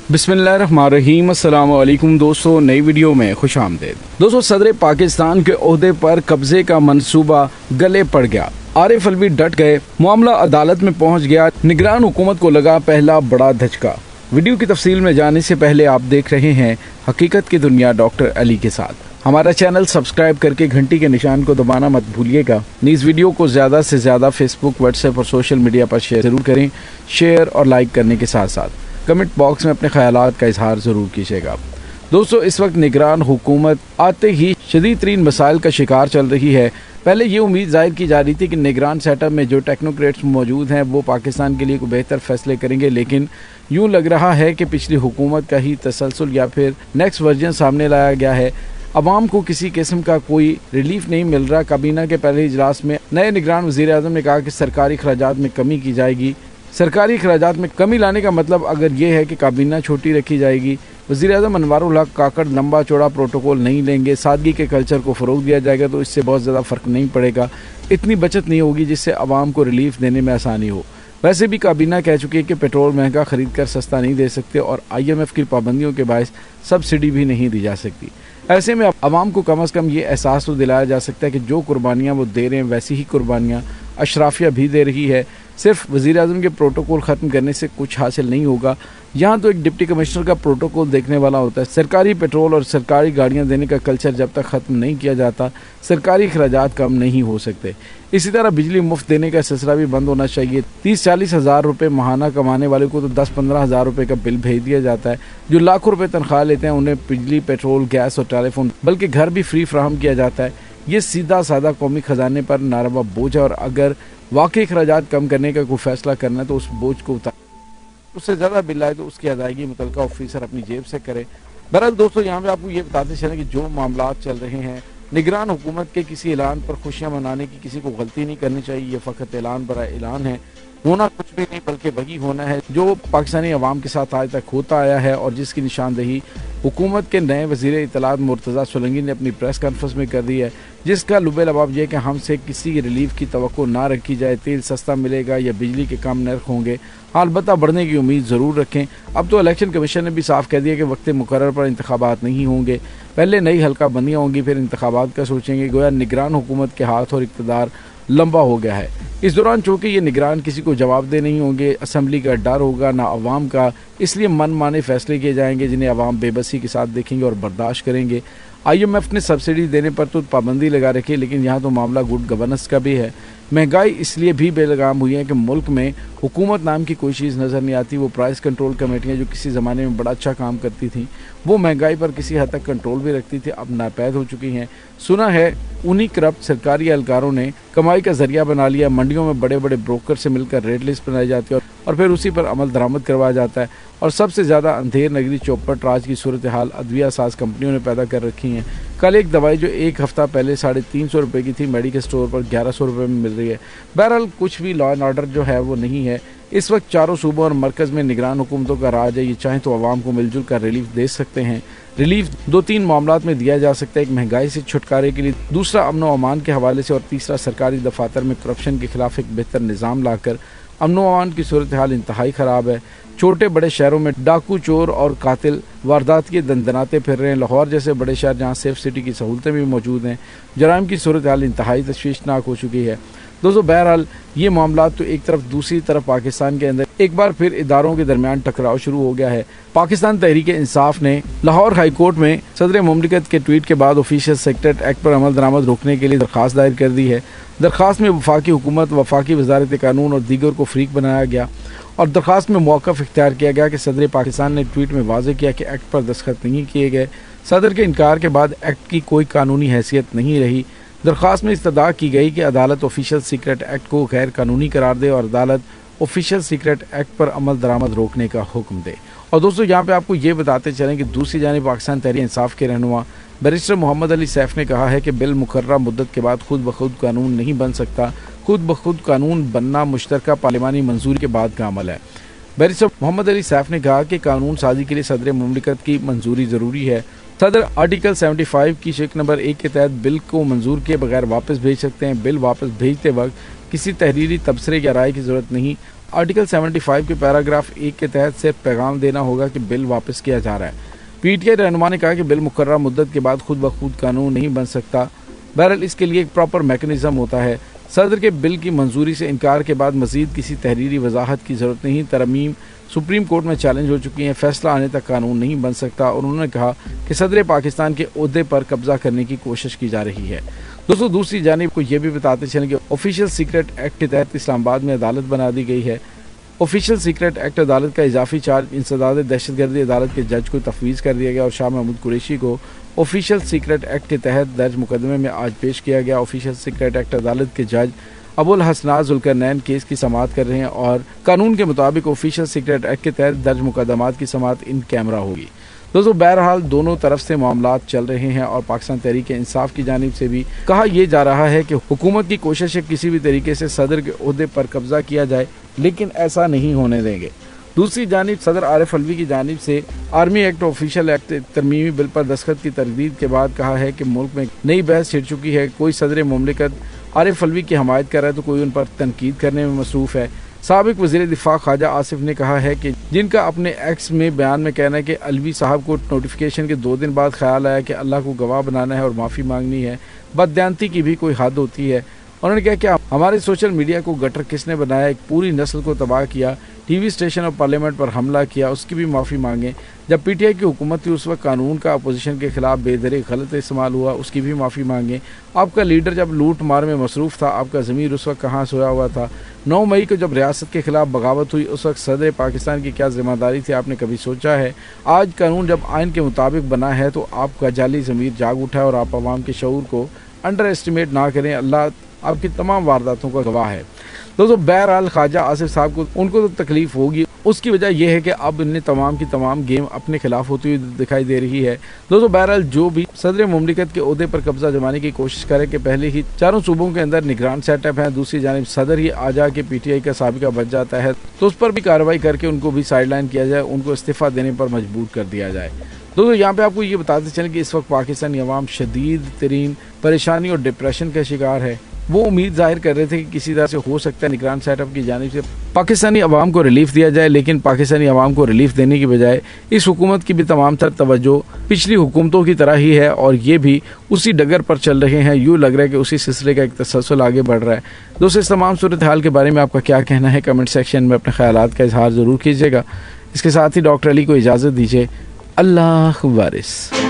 बिस्मिल्लाहिर्रहमानिर्रहीम। अस्सलाम वालेकुम दोस्तों, नई वीडियो में खुश आमदीद। दोस्तों, सदर पाकिस्तान के ओहदे पर कब्जे का मंसूबा गले पड़ गया। आरिफ अलवी डट गए, मामला अदालत में पहुंच गया। निगरान हुकूमत को लगा पहला बड़ा धचका। वीडियो की तफसील में जाने से पहले आप देख रहे हैं हकीकत की दुनिया डॉक्टर अली के साथ। हमारा चैनल सब्सक्राइब करके घंटी के निशान को दबाना मत भूलिएगा। इस वीडियो को ज्यादा से ज्यादा फेसबुक, व्हाट्सएप और सोशल मीडिया पर शेयर जरूर करें। शेयर और लाइक करने के साथ साथ कमेंट बॉक्स में अपने ख्यालात का इजहार जरूर कीजिएगा। दोस्तों, इस वक्त निगरान हुकूमत आते ही शदीद तरीन मसाइल का शिकार चल रही है। पहले ये उम्मीद जाहिर की जा रही थी कि निगरान सेटअप में जो टेक्नोक्रेट्स मौजूद हैं वो पाकिस्तान के लिए कोई बेहतर फैसले करेंगे, लेकिन यूं लग रहा है कि पिछली हुकूमत का ही तसलसल या फिर नेक्स्ट वर्जन सामने लाया गया है। अवाम को किसी किस्म का कोई रिलीफ नहीं मिल रहा। काबीना के पहले इजलास में नए निगरान वज़ीर आज़म ने कहा कि सरकारी खर्चात में कमी की जाएगी। सरकारी खर्चात में कमी लाने का मतलब अगर ये है कि काबीना छोटी रखी जाएगी, वज़ीर आज़म अनवारुल हक काकड़ लंबा चौड़ा प्रोटोकॉल नहीं लेंगे, सादगी के कल्चर को फ़रोग दिया जाएगा, तो इससे बहुत ज़्यादा फ़र्क नहीं पड़ेगा। इतनी बचत नहीं होगी जिससे आवाम को रिलीफ देने में आसानी हो। वैसे भी काबीना कह चुकी है कि पेट्रोल महंगा खरीद कर सस्ता नहीं दे सकते और IMF की पाबंदियों के बायस सब्सिडी भी नहीं दी जा सकती। ऐसे में आवाम को कम अज़ कम ये एहसास तो दिलाया जा सकता है कि जो कुर्बानियाँ वो दे रहे हैं वैसी ही कुर्बानियाँ अशराफिया भी दे रही है। सिर्फ वज़ीर आज़म के प्रोटोकॉल ख़त्म करने से कुछ हासिल नहीं होगा। यहाँ तो एक डिप्टी कमिश्नर का प्रोटोकॉल देखने वाला होता है। सरकारी पेट्रोल और सरकारी गाड़ियाँ देने का कल्चर जब तक ख़त्म नहीं किया जाता, सरकारी अखराजात कम नहीं हो सकते। इसी तरह बिजली मुफ्त देने का सिलसिला भी बंद होना चाहिए। 30-40 हज़ार रुपये माहाना कमाने वाले को तो 10-15 हज़ार रुपये का बिल भेज दिया जाता है। जो लाखों रुपये तनख्वाह लेते हैं उन्हें बिजली, पेट्रोल, गैस और टेलीफोन बल्कि घर भी फ्री फ्राहम किया जाता है। ये सीधा साधा कौमी खजाने पर नारवा बोझ है और अगर वाकई अखराजात कम करने का कोई फैसला करना है तो उस बोझ को उतार, उससे ज़्यादा बिल आए तो उसकी अदायगी मुतल्लिका ऑफिसर अपनी जेब से करे। बहरहाल दोस्तों, यहाँ पे आपको ये बताते चलें कि जो मामला चल रहे हैं, निगरान हुकूमत के किसी ऐलान पर खुशियाँ मनाने की किसी को गलती नहीं करनी चाहिए। ये फ़कत ऐलान बड़ा ऐलान है, होना कुछ भी नहीं बल्कि वही होना है जो पाकिस्तानी अवाम के साथ आज तक होता आया है और जिसकी निशानदेही हुकूमत के नए वज़ीर इत्तलात मुर्तज़ा सोलंकी ने अपनी प्रेस कॉन्फ्रेंस में कर दी है, जिसका लुबे-लबाब यह कि हमसे किसी रिलीफ की तवक्को ना रखी जाए। तेल सस्ता मिलेगा या बिजली के कम नर्ख होंगे, अलबत्ता बढ़ने की उम्मीद ज़रूर रखें। अब तो इलेक्शन कमीशन ने भी साफ कह दिया कि वक्त मुकर्रर पर इंतखाबात नहीं होंगे, पहले नई हल्का बंदियाँ होंगी फिर इंतखाबात का सोचेंगे। गोया निगरान हुकूमत के हाथ और इक़्तिदार लंबा हो गया है। इस दौरान चूँकि ये निगरान किसी को जवाबदेह नहीं होंगे, असम्बली का डर होगा ना अवाम का, इसलिए मन माने फैसले किए जाएंगे जिन्हें अवाम बेबसी के साथ देखेंगे और बर्दाश्त करेंगे। IMF ने सब्सिडी देने पर तो पाबंदी लगा रखी है, लेकिन यहाँ तो मामला गुड गवर्नेंस का भी है। महंगाई इसलिए भी बेलगाम हुई है कि मुल्क में हुकूमत नाम की कोई चीज़ नज़र नहीं आती। वो प्राइस कंट्रोल कमेटियाँ जो किसी ज़माने में बड़ा अच्छा काम करती थीं, वो महंगाई पर किसी हद तक कंट्रोल भी रखती थी, अब नापैद हो चुकी हैं। सुना है उन्हीं करप्ट सरकारी एहलकारों ने कमाई का जरिया बना लिया। मंडियों में बड़े बड़े ब्रोकर से मिलकर रेट लिस्ट बनाई जाती है और फिर उसी पर अमल दरामद करवाया जाता है। और सबसे ज़्यादा अंधेर नगरी चौपट राज की सूरत हाल अद्विया साज कंपनियों ने पैदा कर रखी हैं। कल एक दवाई जो एक हफ्ता पहले 350 रुपये की थी, मेडिकल स्टोर पर 1100 रुपये में मिल रही है। बहरहाल कुछ भी लॉ एंड ऑर्डर जो है वो नहीं है। इस वक्त चारों सूबों और मरकज़ में निगरान हुकूमतों का राज है। ये चाहें तो आवाम को मिलजुल कर रिलीफ दे सकते हैं। रिलीफ 2-3 मामलात में दिया जा सकता है। एक महंगाई से छुटकारे के लिए, दूसरा अमन व अमान के हवाले से और तीसरा सरकारी दफातर में करप्शन के खिलाफ एक बेहतर निज़ाम लाकर। अमन व अमान की सूरत हाल इंतहाई ख़राब है। छोटे बड़े शहरों में डाकू, चोर और कातिल वारदात के दंदनाते फिर रहे हैं। लाहौर जैसे बड़े शहर जहाँ सेफ सिटी की सहूलतें भी मौजूद हैं, जराइम की सूरत हाल इंतहाई तशवीशनाक हो चुकी है। दोस्तों, बहरहाल ये मामला तो एक तरफ, दूसरी तरफ पाकिस्तान के अंदर एक बार फिर इदारों के दरमियान टकराव शुरू हो गया है। पाकिस्तान तहरीक इंसाफ ने लाहौर हाई कोर्ट में सदर मुमलिकत के ट्वीट के बाद ऑफिशियल सेक्रेटरीट एक्ट पर अमल दरामद रोकने के लिए दरख्वास्त दायर कर दी है। दरख्वास्त में वफाकी हुकूमत, वफाकी वजारत कानून और दीगर को फरीक बनाया गया और दरख्वास्त में मौक़िफ़ इख्तियार किया गया कि सदर पाकिस्तान ने ट्वीट में वाज़ेह किया कि एक्ट पर दस्तखत नहीं किए गए। सदर के इनकार के बाद एक्ट की कोई कानूनी हैसियत नहीं रही। दरख्वास्त में इस्तदा की गई कि अदालत ऑफिशियल सीक्रेट एक्ट को गैर कानूनी करार दे और अदालत ऑफिशियल सीक्रेट एक्ट पर अमल दरामद रोकने का हुक्म दे। और दोस्तों, यहाँ पे आपको ये बताते चलें कि दूसरी जानिब पाकिस्तान तहरीक इंसाफ के रहनुमा बैरिस्टर मोहम्मद अली सैफ ने कहा है कि बिल मुकर्ररा मुद्दत के बाद खुद ब खुद कानून नहीं बन सकता। खुद ब खुद कानून बनना मुश्तरका पार्लिमानी मंजूरी के बाद का अमल है। बैरिस्टर मोहम्मद अली सैफ ने कहा कि कानून साजी के लिए सदर मुमलिकत की मंजूरी ज़रूरी है। सदर आर्टिकल 75 की शेख नंबर 1 के तहत बिल को मंजूर किए बगैर वापस भेज सकते हैं। बिल वापस भेजते वक्त किसी तहरीरी तबसरे या राय की जरूरत नहीं। आर्टिकल 75 के पैराग्राफ 1 के तहत सिर्फ पैगाम देना होगा कि बिल वापस किया जा रहा है। पीटीआई रहनुमा ने कहा कि बिल मुकर्रर मुद्दत के बाद खुद ब खुद कानून नहीं बन सकता, बहरहाल इसके लिए एक प्रॉपर मैकेनिज्म होता है। सदर के बिल की मंजूरी से इनकार के बाद मजीद किसी तहरीरी वजाहत की जरूरत नहीं। तरमीम सुप्रीम कोर्ट में चैलेंज हो चुकी है, फैसला आने तक कानून नहीं बन सकता। और उन्होंने कहा कि सदर पाकिस्तान के ओहदे पर कब्जा करने की कोशिश की जा रही है। दोस्तों, दूसरी जानिब को यह भी बताते चलें कि ऑफिशियल सीक्रेट एक्ट के तहत इस्लामाबाद में अदालत बना दी गई है। ऑफिशियल सीक्रेट एक्ट अदालत का इजाफी चार्ज इंसदाद दहशतगर्दी अदालत के जज को तफवीज़ कर दिया गया और शाह महमूद कुरैशी को ऑफिशियल सीक्रेट एक्ट के तहत दर्ज मुकदमे में आज पेश किया गया। ऑफिशियल सीक्रेट एक्ट अदालत के जज अबुल हसनात जुल्करनैन केस की समाअत कर रहे हैं और कानून के मुताबिक ऑफिशियल सीक्रेट एक्ट के तहत दर्ज मुकदमात की समाअत इन कैमरा होगी। दोस्तों, बहरहाल दोनों तरफ से मामलात चल रहे हैं और पाकिस्तान तहरीक इंसाफ की जानिब से भी कहा यह जा रहा है कि हुकूमत की कोशिश है किसी भी तरीके से सदर के ओहदे पर कब्जा किया जाए, लेकिन ऐसा नहीं होने देंगे। दूसरी जानिब सदर आरिफ अलवी की जानिब से आर्मी एक्ट ऑफिशियल एक्ट तरमीमी बिल पर दस्तखत की तरदीद के बाद कहा है कि मुल्क में नई बहस छिड़ चुकी है। कोई सदर मुमलिकत आरिफ अलवी की हमायत कर रहा है तो कोई उन पर तनकीद करने में मसरूफ़ है। साबिक वज़ीर दिफा ख्वाजा आसिफ ने कहा है कि जिनका अपने एक्स में बयान में कहना है कि अलवी साहब को नोटिफिकेशन के 2 दिन बाद ख्याल आया कि अल्लाह को गवाह बनाना है और माफ़ी मांगनी है, बददयांती की भी कोई हद होती है। उन्होंने कहा कि हमारे सोशल मीडिया को गटर किसने बनाया, एक पूरी नस्ल को तबाह किया, टीवी स्टेशन और पार्लियामेंट पर हमला किया, उसकी भी माफ़ी मांगें। जब पीटीआई की हुकूमत थी उस वक्त कानून का अपोजिशन के खिलाफ बेदरे गलत इस्तेमाल हुआ, उसकी भी माफ़ी मांगें। आपका लीडर जब लूट मार में मसरूफ़ था, आपका ज़मीर उस वक्त कहाँ सोया हुआ था। 9 मई को जब रियासत के खिलाफ बगावत हुई उस वक्त सदर पाकिस्तान की क्या जिम्मेदारी थी, आपने कभी सोचा है? आज कानून जब आइन के मुताबिक बना है तो आपका जाली ज़मीर जाग उठा है और आप आवाम के शऊर को अंडर एस्टिमेट ना करें। अल्लाह आपकी तमाम वारदातों का गवाह है। दोस्तों, बहरहाल ख्वाजा आसिफ साहब को उनको तो तकलीफ होगी, उसकी वजह यह है कि अब इन्हें तमाम की तमाम गेम अपने खिलाफ होती हुई दिखाई दे रही है। दोस्तों, बहरहाल जो भी सदर मुमलिकत के ओहदे पर कब्जा जमाने की कोशिश करे कि पहले ही चारों सूबों के अंदर निगरान सेटअप है, दूसरी जानिब सदर ही आ जाके पीटीआई का साबिका बच जाता है तो उस पर भी कार्रवाई करके उनको भी साइडलाइन किया जाए, उनको इस्तीफा देने पर मजबूर कर दिया जाए। दोस्तों, यहाँ पे आपको ये बताते चलें कि इस वक्त पाकिस्तानी अवाम शदीद तरीन परेशानी और डिप्रेशन का शिकार है। वो उम्मीद जाहिर कर रहे थे कि किसी तरह से हो सकता है निगरान सेटअप की जानिब से पाकिस्तानी अवाम को रिलीफ दिया जाए, लेकिन पाकिस्तानी अवाम को रिलीफ देने की बजाय इस हुकूमत की भी तमाम तर तवज्जो पिछली हुकूमतों की तरह ही है और ये भी उसी डगर पर चल रहे हैं। यूँ लग रहा है कि उसी सिलसिले का एक तसलसल आगे बढ़ रहा है। दोस्तों, इस तमाम सूरत हाल के बारे में आपका क्या कहना है, कमेंट सेक्शन में अपने ख्यालात का इजहार ज़रूर कीजिएगा। इसके साथ ही डॉक्टर अली को इजाज़त दीजिए। अल्लाह वारिस।